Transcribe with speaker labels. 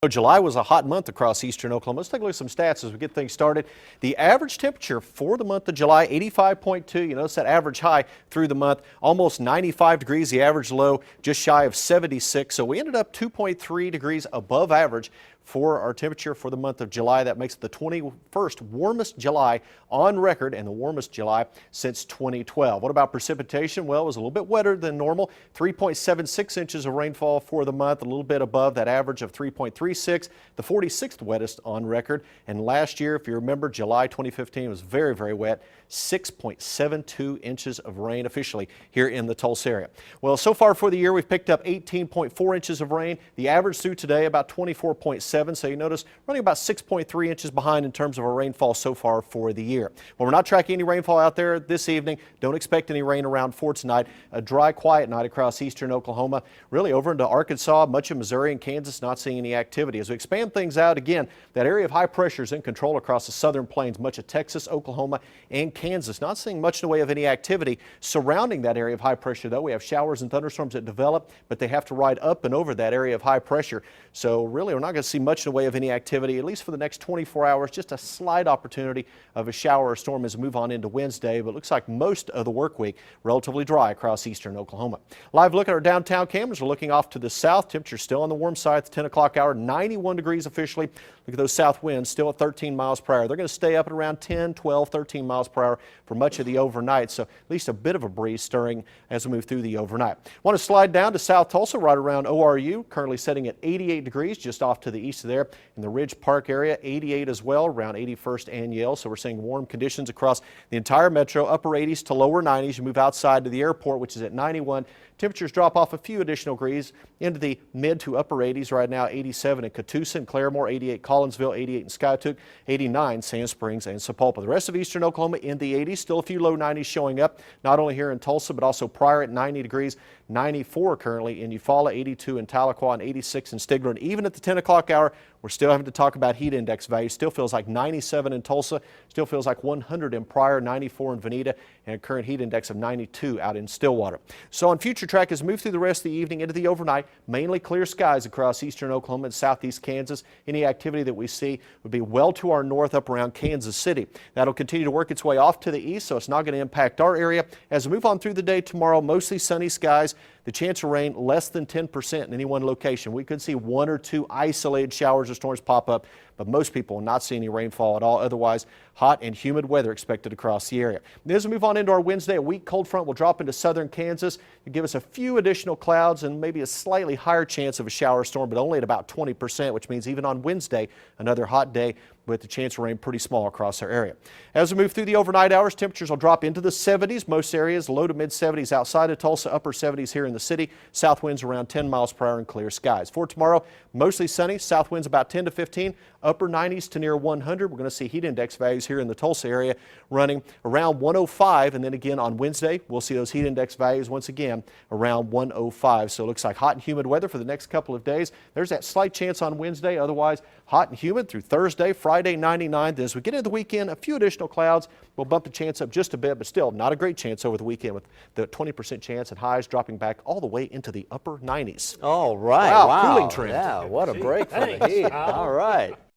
Speaker 1: July was a hot month across eastern Oklahoma. Let's take a look at some stats as we get things started. The average temperature for the month of July, 85.2. You notice that average high through the month, almost 95 degrees. The average low just shy of 76. So we ended up 2.3 degrees above average for our temperature for the month of July. That makes it the 21st warmest July on record and the warmest July since 2012. What about precipitation? Well, it was a little bit wetter than normal. 3.76 inches of rainfall for the month, a little bit above that average of 3.36, the 46th wettest on record. And last year, if you remember, July 2015 was very, very wet. 6.72 inches of rain officially here in the Tulsa area. Well, so far for the year, we've picked up 18.4 inches of rain. The average through today about 24.7. So you notice running about 6.3 inches behind in terms of our rainfall so far for the year. Well, we're not tracking any rainfall out there this evening. Don't expect any rain around for tonight. A dry, quiet night across eastern Oklahoma. Really over into Arkansas, much of Missouri and Kansas, not seeing any activity. As we expand things out again, that area of high pressure is in control across the southern plains, much of Texas, Oklahoma, and Kansas. Not seeing much in the way of any activity surrounding that area of high pressure, though. We have showers and thunderstorms that develop, but they have to ride up and over that area of high pressure. So really, we're not going to see much in the way of any activity, at least for the next 24 hours. Just a slight opportunity of a shower or storm as we move on into Wednesday, but it looks like most of the work week relatively dry across eastern Oklahoma. Live look at our downtown cameras. We're looking off to the south. Temperature still on the warm side at the 10 o'clock hour, 91 degrees officially. Look at those south winds still at 13 miles per hour. They're going to stay up at around 10, 12, 13 miles per hour for much of the overnight, so at least a bit of a breeze stirring as we move through the overnight. Want to slide down to South Tulsa, right around ORU, currently setting at 88 degrees just off to the east of there. In the Ridge Park area, 88 as well, around 81st and Yale, so we're seeing warm conditions across the entire metro, upper 80s to lower 90s. You move outside to the airport, which is at 91. Temperatures drop off a few additional degrees into the mid to upper 80s right now. 87 in Catoosa and Claremore, 88 Collinsville, 88 in Skiatook, 89 Sand Springs and Sapulpa. The rest of eastern Oklahoma in the 80s, still a few low 90s showing up, not only here in Tulsa, but also Pryor at 90 degrees, 94 currently in Eufaula, 82 in Tahlequah, and 86 in Stigler. And even at the 10 o'clock hour, we're still having to talk about heat index values. Still feels like 97 in Tulsa, still feels like 100 in Pryor, 94 in Veneta, and a current heat index of 92 out in Stillwater. So on future track, as we move through the rest of the evening into the overnight, mainly clear skies across eastern Oklahoma and southeast Kansas. Any activity that we see would be well to our north up around Kansas City. That'll continue to work its way off to the east, so it's not going to impact our area. As we move on through the day tomorrow, mostly sunny skies. The chance of rain less than 10% in any one location. We could see one or two isolated showers or storms pop up, but most people will not see any rainfall at all. Otherwise, hot and humid weather expected across the area. And as we move on into our Wednesday, a weak cold front will drop into southern Kansas and give us a few additional clouds and maybe a slightly higher chance of a shower or storm, but only at about 20%, which means even on Wednesday, another hot day with the chance of rain pretty small across our area. As we move through the overnight hours, temperatures will drop into the 70s, most areas, low to mid 70s outside of Tulsa, upper 70s here in the city. South winds around 10 miles per hour and clear skies. For tomorrow, mostly sunny, south winds about 10 to 15, upper 90s to near 100. We're going to see heat index values here in the Tulsa area running around 105, and then again on Wednesday, we'll see those heat index values once again around 105. So it looks like hot and humid weather for the next couple of days. There's that slight chance on Wednesday, otherwise hot and humid through Thursday, Friday 99. Then as we get into the weekend, a few additional clouds will bump the chance up just a bit, but still not a great chance over the weekend with the 20% chance and highs dropping back all the way into the upper 90s.
Speaker 2: All right.
Speaker 1: Wow. Cooling trend.
Speaker 2: Yeah, what a break from the heat. All right.